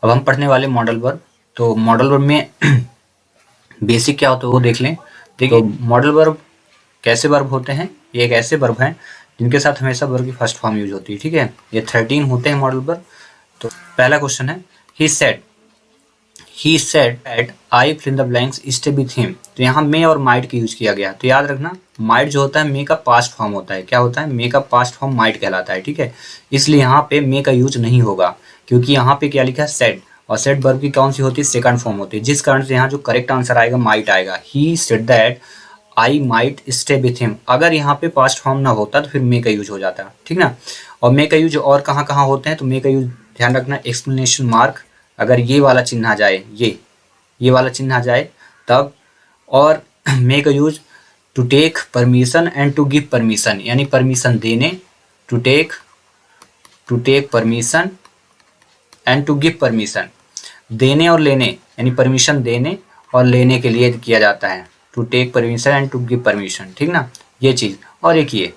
अब हम पढ़ने वाले मॉडल वर्ब। तो मॉडल वर्ब में बेसिक क्या होता है वो देख लें। देखिए, मॉडल वर्ब कैसे वर्ब होते हैं, ये एक ऐसे वर्ब हैं जिनके साथ हमेशा वर्ब की फर्स्ट फॉर्म यूज होती है। ठीक है, ये 13 होते हैं मॉडल वर्ब। तो पहला क्वेश्चन है he said at I fill in the blanks stay with him. तो यहाँ मे और माइट का यूज किया गया। तो याद रखना, माइट जो होता है मे का पास्ट फॉर्म होता है। क्या होता है? मे का पास्ट फॉर्म माइट कहलाता है। ठीक है, इसलिए यहाँ पे मे का यूज नहीं होगा, क्योंकि यहाँ पे क्या लिखा है? सेड, और सेड वर्ब की कौन सी होती है? सेकंड फॉर्म होती है, जिस कारण से यहाँ जो करेक्ट आंसर आएगा माइट आएगा। He said that I might stay with him. अगर यहाँ पे पास्ट फॉर्म ना होता तो फिर मे का यूज हो जाता। ठीक ना। और मे का यूज और कहाँ कहाँ होते हैं? तो मे का यूज ध्यान रखना, एक्सप्लेनेशन मार्क, अगर ये वाला चिन्ह आ जाए, ये वाला चिन्ह आ जाए तब। और मे का use to take permission and to give permission, यानी परमिशन देने, to take permission and to give permission, देने और लेने, यानी परमिशन देने और लेने के लिए किया जाता है। To take permission and to give permission. ठीक ना, ये चीज़। और एक ये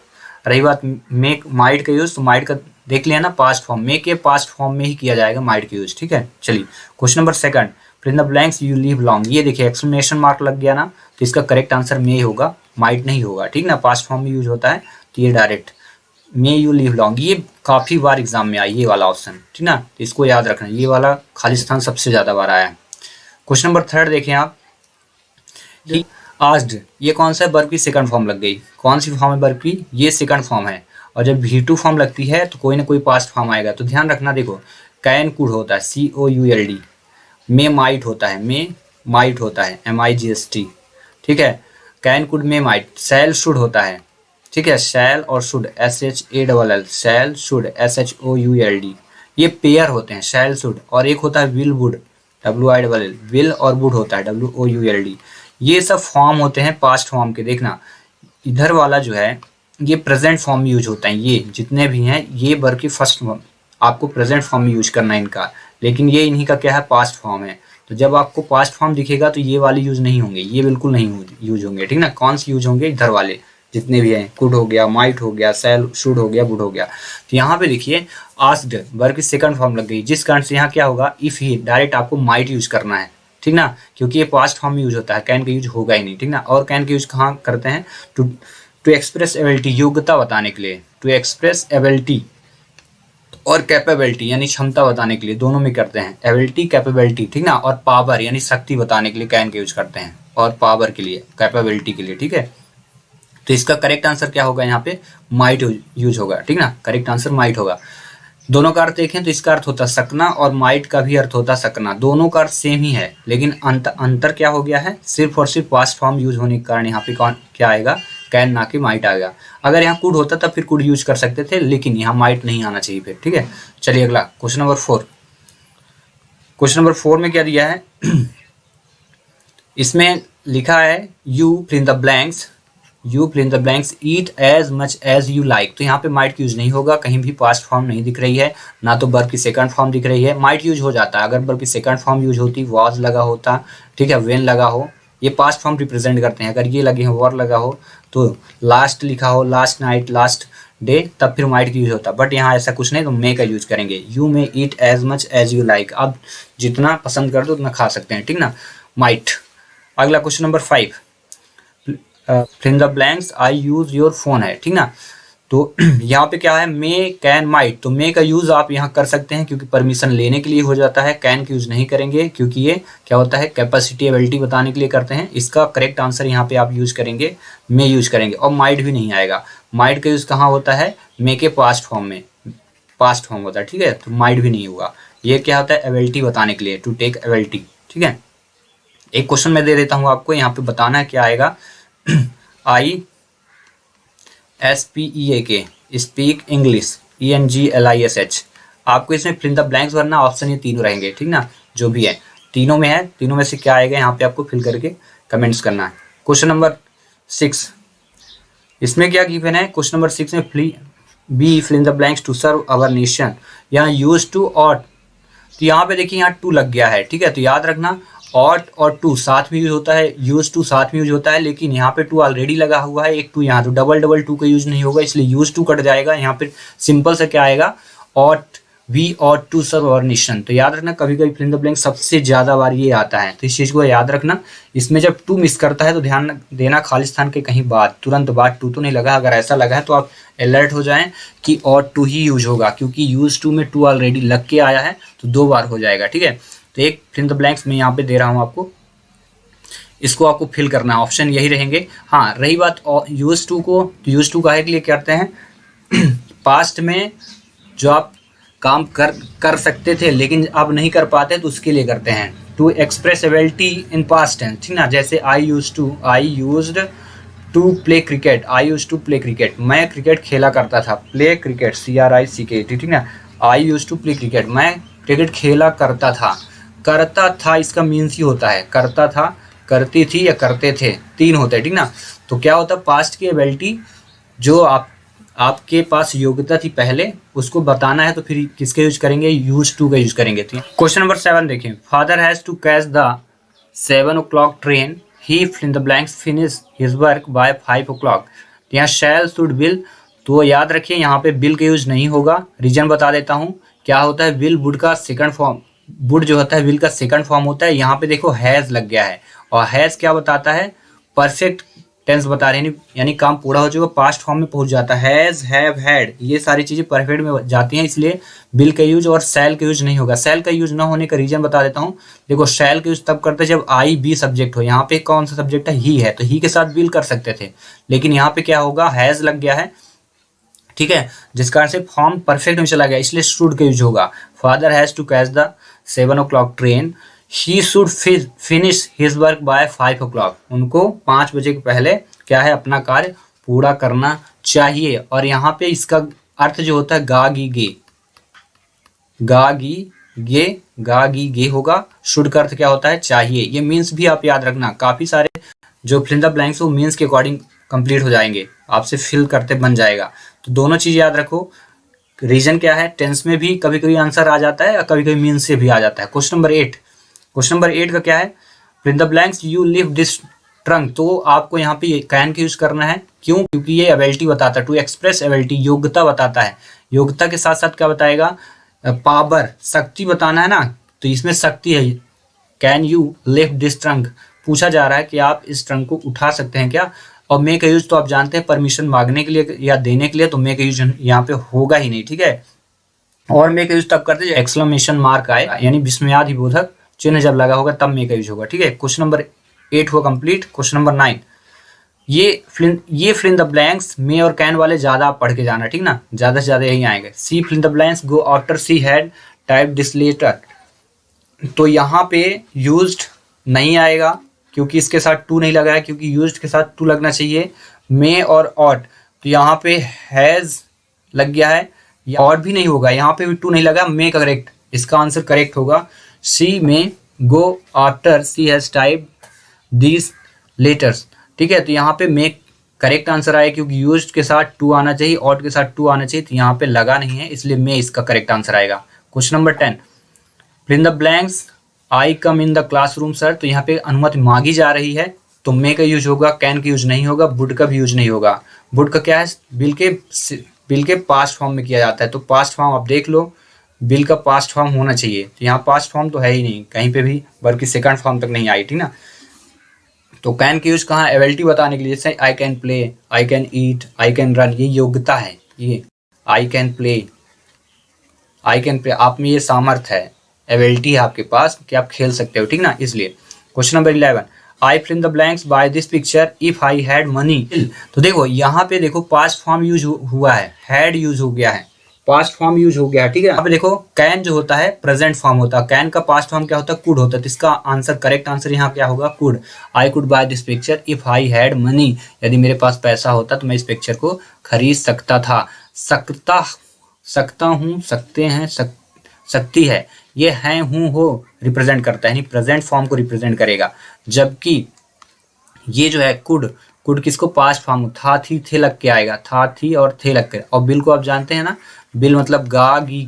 रही बात मेक माइट का यूज, तो माइट का देख लिया ना, पास्ट फॉर्म, मेक के पास्ट फॉर्म में ही किया जाएगा माइट का यूज। ठीक है, चलिए question number second, fill in the blanks you leave long. ये देखिए एक्सक्लेमेशन मार्क लग गया ना, तो इसका करेक्ट आंसर मे होगा, माइट नहीं होगा। ठीक ना, पास्ट फॉर्म में यूज होता है, तो ये direct may you leave long. ये काफ़ी बार एग्जाम में आया ये वाला ऑप्शन। ठीक ना, तो इसको याद रखना, ये वाला खाली स्थान सबसे ज़्यादा बार आया है। क्वेश्चन नंबर थर्ड देखें आप, ही आस्क्ड, ये कौन सा वर्ब की सेकंड फॉर्म लग गई? कौन सी फॉर्म है वर्ब की? ये सेकंड फॉर्म है। और जब V2 फॉर्म लगती है तो कोई ना कोई पास्ट फॉर्म आएगा। तो ध्यान रखना, देखो कैन कुड होता है COULD, मे माइट होता है, मे माइट होता है MIGST। ठीक है, can could may might, shall should होता है। ठीक है, शैल और should SHALL, shall should SHOULD, ये पेयर होते हैं, शैल शुड। और एक होता है विल वुड, WILL, विल और वुड होता है WOULD। ये सब फॉर्म होते हैं पास्ट फॉर्म के। देखना इधर वाला जो है ये प्रेजेंट फॉर्म में यूज होता है, ये जितने भी हैं ये वर्ब की फर्स्ट फॉर्म, आपको प्रेजेंट फॉर्म में यूज करना है इनका। लेकिन ये इन्हीं का क्या है? पास्ट फॉर्म है। तो जब आपको पास्ट फॉर्म दिखेगा तो ये वाले यूज नहीं होंगे, ये बिल्कुल नहीं यूज होंगे। ठीक ना, कौन से यूज होंगे? इधर वाले जितने भी हैं, कुड हो गया, माइट हो गया, शैल शुड हो गया, वुड हो गया। तो यहाँ पे देखिए आस्क्ड वर्ब की सेकंड फॉर्म लग गई, जिस कारण से यहाँ क्या होगा? इफ ही, डायरेक्ट आपको माइट यूज करना है। ठीक ना, क्योंकि ये पास्ट फॉर्म में यूज होता है, कैन का यूज होगा ही नहीं। ठीक ना, और कैन का यूज कहाँ करते हैं? टू एक्सप्रेस एबिलिटी, योग्यता बताने के लिए, टू एक्सप्रेस एबिलिटी, और कैपेबिलिटी यानी क्षमता बताने के लिए, दोनों में करते हैं, एबिलिटी कैपेबिलिटी। ठीक ना, और पावर यानी शक्ति बताने के लिए कैन का यूज करते हैं, और पावर के लिए, कैपेबिलिटी के लिए। ठीक है, तो इसका करेक्ट आंसर क्या होगा? यहाँ पे माइट यूज होगा। ठीक ना, करेक्ट आंसर माइट होगा। दोनों का अर्थ देखें तो इसका अर्थ होता सकना, और माइट का भी अर्थ होता सकना। दोनों का अर्थ सेम ही है, लेकिन अंतर क्या हो गया है? सिर्फ और सिर्फ पास्ट फॉर्म यूज होने के कारण यहाँ पे कौन क्या आएगा? कैन, ना कि माइट आएगा। अगर यहाँ कुड होता तब फिर कुड यूज कर सकते थे, लेकिन यहाँ माइट नहीं आना चाहिए फिर। ठीक है, चलिए अगला क्वेश्चन नंबर 4। क्वेश्चन नंबर 4 में क्या दिया है? इसमें लिखा है you fill in the blanks, you fill in the blanks eat as much as you like. तो यहाँ पे माइट यूज नहीं होगा, कहीं भी पास्ट फॉर्म नहीं दिख रही है, ना तो वर्ब की सेकंड फॉर्म दिख रही है। माइट यूज हो जाता है अगर वर्ब की सेकंड फॉर्म यूज होती, वाज लगा होता, ठीक है, व्हेन लगा हो, ये पास्ट फॉर्म रिप्रेजेंट करते हैं। अगर ये लगे हो, वर लगा हो, तो लास्ट लिखा हो, लास्ट नाइट, लास्ट डे, तब फिर माइट का यूज होता। बट यहाँ ऐसा कुछ नहीं, तो मे का यूज करेंगे। You may eat as much as you like, आप जितना पसंद कर दो उतना खा सकते हैं। ठीक ना, माइट। अगला question number 5, fill in the blanks I use your phone है। ठीक ना, तो यहाँ पे क्या है? मे कैन माइट, तो मे का यूज आप यहाँ कर सकते हैं क्योंकि परमिशन लेने के लिए हो जाता है। कैन का यूज नहीं करेंगे क्योंकि ये क्या होता है? कैपेसिटी एबिलिटी बताने के लिए करते हैं। इसका करेक्ट आंसर यहाँ पे आप यूज करेंगे, मे यूज करेंगे। और माइट भी नहीं आएगा। माइट का यूज कहाँ होता है? मे के पास्ट फॉर्म में, पास्ट फॉर्म होता है। ठीक है, तो माइट भी नहीं होगा। ये क्या होता है? एबिलिटी बताने के लिए, टू टेक एबिलिटी। ठीक है, एक क्वेश्चन मैं दे देता हूँ आपको, यहाँ पे बताना है क्या आएगा। ISPEAK, speak English, ENGLISH। आपको इसमें फिल इन द ब्लैंक्स भरना, ऑप्शन ये तीनों रहेंगे। ठीक ना, जो भी है तीनों में है, तीनों में से क्या आएगा यहाँ पे आपको फिल करके कमेंट्स करना है। क्वेश्चन नंबर 6, इसमें क्या गिवन है? क्वेश्चन नंबर 6 में be fill in the blanks to serve our nation, यहाँ यूज टू ऑट। तो यहाँ पे देखिए यहाँ टू लग गया है। ठीक है, तो याद रखना ऑट और टू साथ में यूज होता है, यूज टू साथ में यूज होता है, लेकिन यहाँ पे टू ऑलरेडी लगा हुआ है, एक टू यहाँ, तो डबल डबल टू का यूज नहीं होगा, इसलिए यूज टू कट जाएगा। यहाँ पे सिंपल से क्या आएगा? Ought we ought to serve our nation. तो याद रखना कभी कभी फिल इन द ब्लैंक सबसे ज़्यादा बार ये आता है, तो इस चीज़ को याद रखना। इसमें जब टू मिस करता है तो ध्यान देना खालिस्तान के कहीं बाद, तुरंत बाद टू तो नहीं लगा। अगर ऐसा लगा है तो आप अलर्ट हो जाएं कि ऑट टू ही यूज होगा, क्योंकि यूज टू में टू ऑलरेडी लग के आया है तो 2 बार हो जाएगा। ठीक है, तो एक फिल इन द ब्लैंक्स मैं यहाँ पे दे रहा हूँ आपको, इसको आपको फिल करना है। ऑप्शन यही रहेंगे। हाँ, रही बात यूज टू को, तो यूज टू काहे के लिए करते हैं पास्ट में जो आप काम कर सकते थे लेकिन अब नहीं कर पाते तो उसके लिए करते हैं। To express ability in past tense, ठीक ना। जैसे I used to play cricket, I used to play cricket, मैं क्रिकेट खेला करता था। प्ले क्रिकेट CRICKET, ठीक ना। I used to play cricket, मैं क्रिकेट खेला करता था। करता था इसका मीन्स ही होता है करता था, करती थी या करते थे, 3 होते हैं, ठीक ना। तो क्या होता है, पास्ट की एबिलिटी जो आपके पास योग्यता थी पहले, उसको बताना है तो फिर किसके यूज करेंगे, यूज टू का यूज करेंगे। क्वेश्चन नंबर 7 देखिए, father has to catch the 7 o'clock train, he fill in the blanks finish his work by 5 o'clock। यहाँ शैल शुड विल, तो याद रखिए यहाँ पे विल का यूज नहीं होगा। रीजन बता देता हूँ क्या होता है। विल वुड का सेकंड फॉर्म, वुड जो होता है विल का सेकंड फॉर्म होता है। यहाँ पे देखो हैज लग गया है, और हैज क्या बताता है, परफेक्ट टेंस बता रहे हैं, यानी काम पूरा हो चुका, पास्ट फॉर्म में पहुंच जाता है। हैज, हैव, हैड, ये सारी चीजें परफेक्ट में जाती हैं, इसलिए विल का यूज और शैल का यूज नहीं होगा। शैल का यूज ना होने का रीजन बता देता हूँ। देखो शैल का यूज तब करते हैं जब आई बी सब्जेक्ट हो। यहाँ पे कौन सा सब्जेक्ट है, ही है, तो ही के साथ विल कर सकते थे, लेकिन यहाँ पे क्या होगा, हैज लग गया है, ठीक है, जिस कारण से फॉर्म परफेक्ट में चला गया, इसलिए शुड का यूज होगा। Father has to catch the 7 o'clock train, he should finish his work by 5 o'clock। उनको 5 बजे के पहले क्या है, अपना कार्य पूरा करना चाहिए। और यहाँ पे इसका अर्थ जो होता है गा गी गे, गा गी गे होगा। शुड का अर्थ क्या होता है, चाहिए। ये मीन्स भी आप याद रखना, काफी सारे जो फिल इन द ब्लैंक्स वो मीन्स के अकॉर्डिंग कंप्लीट हो जाएंगे, आपसे फिल करते बन जाएगा। तो दोनों चीज याद रखो। रीजन क्या है, टेंस में भी कभी कभी आंसर आ जाता है और कभी कभी मीन्स से भी आ जाता है। क्वेश्चन नंबर 8 का क्या है, fill in the blanks you lift this trunk. तो आपको यहाँ पे कैन का यूज करना है। क्यों, क्योंकि ये एबिलिटी बताता है, टू एक्सप्रेस एबिलिटी, योग्यता बताता है। योग्यता के साथ साथ क्या बताएगा, पावर, शक्ति बताना है ना, तो इसमें शक्ति है। Can you lift this trunk, पूछा जा रहा है कि आप इस ट्रंक को उठा सकते हैं क्या। और मे का यूज तो आप जानते हैं परमिशन मांगने के लिए या देने के लिए, तो मे का यूज यहाँ पे होगा ही नहीं, ठीक है। और मे का यूज तब करते हैं एक्सक्लेमेशन मार्क आए, यानी विस्मयादि बोधक चिन्ह जब लगा होगा तब मे का यूज होगा, ठीक है। क्वेश्चन नंबर 8 हुआ कंप्लीट। क्वेश्चन नंबर 9, ये फिल इन द ब्लैंक्स मे और कैन वाले ज्यादा आप पढ़ के जाना, ठीक ना, ज्यादा से ज्यादा यही आएंगे। C fill in the blanks go after she had type this letter. तो यहाँ पे यूज्ड नहीं आएगा क्योंकि इसके साथ टू नहीं लगा है, क्योंकि यूज्ड के साथ टू लगना चाहिए। मे और ऑट, तो यहाँ पे हैज लग गया है, ऑट भी नहीं होगा, यहाँ पे भी टू नहीं लगा, मे करेक्ट, इसका आंसर करेक्ट होगा। सी में go after she has type these letters, ठीक है। तो यहाँ पे मे करेक्ट आंसर आया क्योंकि यूज्ड के साथ टू आना चाहिए, ऑट के साथ टू आना चाहिए, तो यहाँ पे लगा नहीं है, इसलिए मे इसका करेक्ट आंसर आएगा। Question number 10, fill in the blanks I come in the classroom sir. तो यहाँ पे अनुमति मांगी जा रही है, तो मे का यूज होगा, कैन का यूज नहीं होगा, वुड का भी यूज नहीं होगा। वुड का क्या है, बिल के पास्ट फॉर्म में किया जाता है, तो पास्ट फॉर्म आप देख लो, बिल का पास्ट फॉर्म होना चाहिए, तो यहाँ पास्ट फॉर्म तो है ही नहीं कहीं पे भी, बल्कि सेकंड फॉर्म तक नहीं आई, ठीक ना। तो कैन का यूज कहाँ, एबिलिटी बताने के लिए, जैसे I can play, I can eat, I can run, ये योग्यता है। ये आई कैन प्ले, आप में ये सामर्थ्य है, एबिलिटी है आपके पास कि आप खेल सकते हो, ठीक ना, इसलिए। Question number 11, I fill in the blanks by this picture if I had money. तो देखो यहाँ पे देखो पास्ट फॉर्म यूज हुआ है, हैड यूज हो गया है, पास्ट फॉर्म यूज हो गया है, ठीक है। यहाँ पे देखो कैन जो होता है प्रेजेंट फॉर्म होता है, कैन का पास्ट फॉर्म क्या होता है, कुड होता है, तो इसका आंसर करेक्ट आंसर यहाँ क्या होगा, could. I could bye this picture if I had money, यदि मेरे पास पैसा होता तो मैं इस पिक्चर को खरीद सकता था। सकता हूँ, सकते हैं, सकती है, ये है हूँ हो रिप्रेजेंट करता है, यानी प्रेजेंट फॉर्म को रिप्रेजेंट करेगा। जबकि ये जो है कुड किसको, पास्ट फॉर्म, था थी थे लग के आएगा, था थी और थे लग के। और बिल को आप जानते हैं ना, बिल मतलब गा गी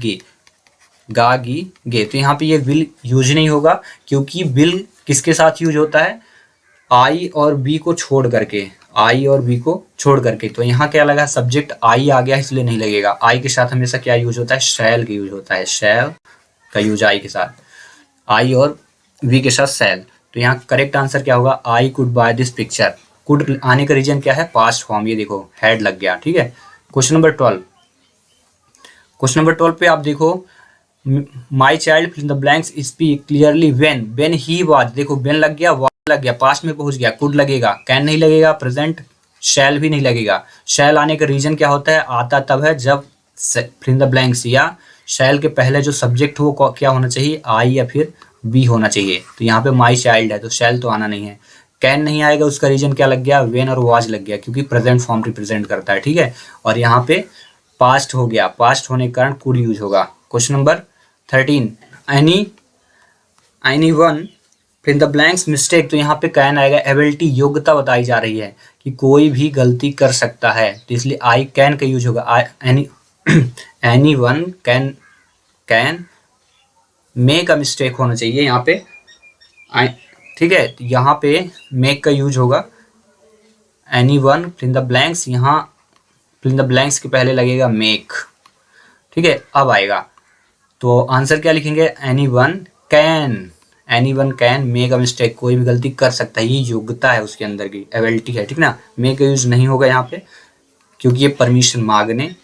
गे, तो यहाँ पे ये विल यूज नहीं होगा, क्योंकि बिल किसके साथ यूज होता है, आई और बी को छोड़ करके, आई और बी को छोड़ करके, तो यहाँ क्या लगा, सब्जेक्ट आई आ गया इसलिए नहीं लगेगा। आई के साथ हमेशा क्या यूज होता है, शैल का यूज होता है, शैल का यूज आई के साथ, आई और वी के साथ शैल। तो यहाँ करेक्ट आंसर क्या होगा, I could bye this picture. Could आने का रीजन क्या है, पास्ट फॉर्म, ये देखो हैड लग गया, ठीक है। क्वेश्चन नंबर 12, क्वेश्चन नंबर 12 पे आप देखो, my child fill in the blanks speak clearly when he was, देखो व्हेन लग गया, वाज लग गया, पास्ट में पहुंच गया, कुड लगेगा, कैन नहीं लगेगा, प्रेजेंट शैल भी नहीं लगेगा। शैल आने का रीजन क्या होता है, आता तब है जब फिल इन द ब्लैंक्स या शैल के पहले जो सब्जेक्ट हो वो क्या होना चाहिए, आई या फिर बी होना चाहिए। तो यहाँ पे माई चाइल्ड है तो शैल तो आना नहीं है। कैन नहीं आएगा, उसका रीजन क्या लग गया, वेन और वाज लग गया, क्योंकि प्रेजेंट फॉर्म रिप्रेजेंट करता है, ठीक है। और यहाँ पे पास्ट हो गया, पास्ट होने के कारण कुड यूज होगा। Question number 13, any one fill the blanks mistake, तो यहाँ पे कैन आएगा, एबिलिटी योग्यता बताई जा रही है कि कोई भी गलती कर सकता है, तो इसलिए आई कैन का यूज होगा। Any one can make a mistake होना चाहिए यहाँ पे, ठीक है। तो यहाँ पे मेक का यूज होगा, any one fill the blanks, यहाँ फिल द ब्लैंक्स के पहले लगेगा मेक, ठीक है। अब आएगा तो आंसर क्या लिखेंगे, any one can make a mistake, कोई भी गलती कर सकता है, ये योग्यता है उसके अंदर की, एबिलिटी है, ठीक ना। मेक का यूज नहीं होगा यहाँ पे क्योंकि ये परमिशन मांगने,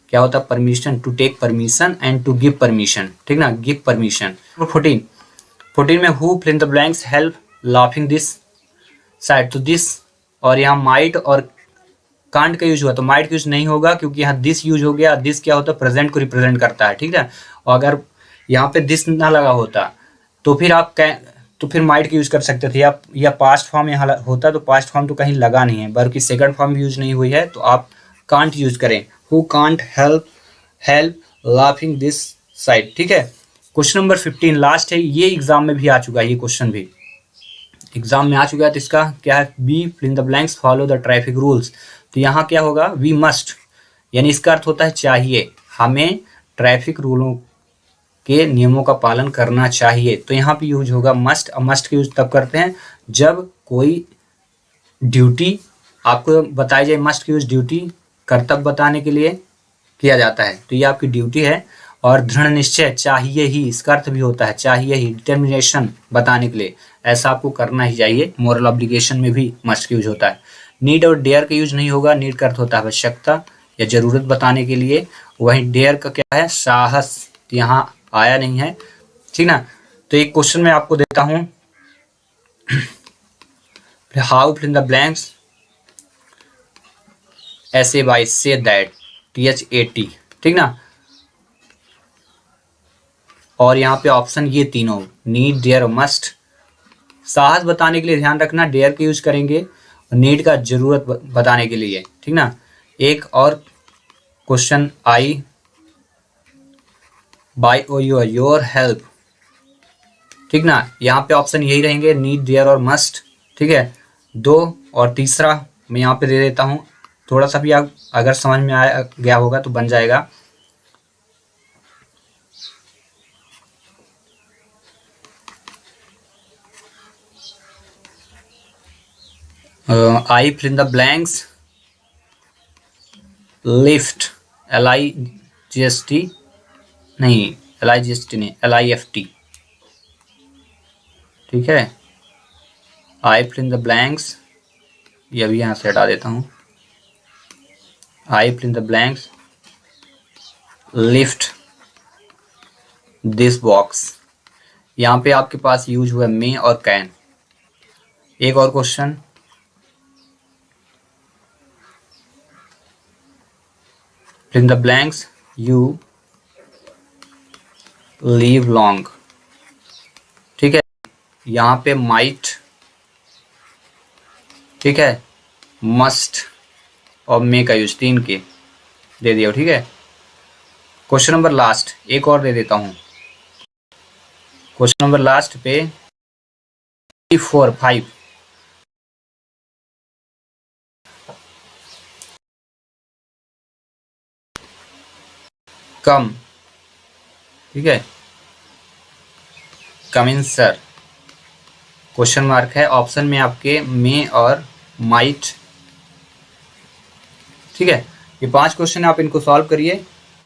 क्या होता है, permission, to take permission and to give permission, ठीक ना, गिव परमिशन। 14 में who fill in the blanks help laughing this side, तो दिस और यहाँ माइट और कांट का यूज हुआ, तो माइट का यूज नहीं होगा क्योंकि यहाँ दिस यूज हो गया। दिस क्या होता है, प्रेजेंट को रिप्रेजेंट करता है, ठीक है। और अगर यहाँ पे दिस ना लगा होता तो फिर आप तो फिर माइट का यूज कर सकते थे, या पास्ट फॉर्म यहाँ होता, तो पास्ट फॉर्म तो कहीं लगा नहीं है, बल्कि सेकंड फॉर्म भी यूज नहीं हुई है, तो आप कांट यूज करें, who can't help laughing this side, ठीक है। क्वेश्चन नंबर 15 लास्ट है, ये एग्जाम में भी आ चुका है, ये क्वेश्चन भी एग्जाम में आ चुका है, तो इसका क्या है, B fill in the blanks follow the traffic rules. तो यहाँ क्या होगा, वी मस्ट, यानी इसका अर्थ होता है चाहिए, हमें ट्रैफिक रूलों के नियमों का पालन करना चाहिए, तो यहाँ पे यूज होगा मस्ट। अब मस्ट का यूज तब करते हैं जब कोई ड्यूटी आपको बताई जाए, मस्ट का यूज ड्यूटी, कर्तव्य बताने के लिए किया जाता है, तो ये आपकी ड्यूटी है। और दृढ़ निश्चय, चाहिए ही, इसका अर्थ भी होता है चाहिए ही, डिटर्मिनेशन बताने के लिए, ऐसा आपको करना ही चाहिए, मोरल ऑब्लिगेशन में भी मस्ट का यूज होता है। नीड और डेयर का यूज नहीं होगा, नीड का अर्थ होता है आवश्यकता या जरूरत बताने के लिए, वहीं डेयर का क्या है, साहस, तो यहाँ आया नहीं है, ठीक ना। तो एक क्वेश्चन मैं आपको देता हूं, how fill in the blanks ऐसे बाय से दैट, THAT, ठीक ना। और यहाँ पे ऑप्शन ये तीनों, नीड डेयर मस्ट, साहस बताने के लिए ध्यान रखना डेयर का यूज करेंगे, और नीड का जरूरत बताने के लिए, ठीक ना। एक और question, I by your help, ठीक ना, यहाँ पे ऑप्शन यही रहेंगे, नीड डेयर और मस्ट, ठीक है। दो और तीसरा मैं यहाँ पे दे देता हूँ, थोड़ा सा भी आप अगर समझ में आया गया होगा तो बन जाएगा, I fill in the blanks lift, LIGST नहीं, LIGST नहीं, LIFT, ठीक है। I fill in the blanks, ये भी यहाँ से हटा देता हूँ, I fill in the blanks lift this box, यहाँ पे आपके पास यूज हुआ मे और कैन। एक और क्वेश्चन, fill in the blanks you leave long, ठीक है। यहाँ पे माइट, ठीक है, मस्ट और मे का यूज, तीन के दे दिया, ठीक है। क्वेश्चन नंबर लास्ट एक और दे देता हूँ, क्वेश्चन नंबर लास्ट पे 5 कम, ठीक है, कम इन सर, क्वेश्चन मार्क है, ऑप्शन में आपके मे और माइट। ठीक है, ये 5 क्वेश्चन आप इनको सॉल्व करिए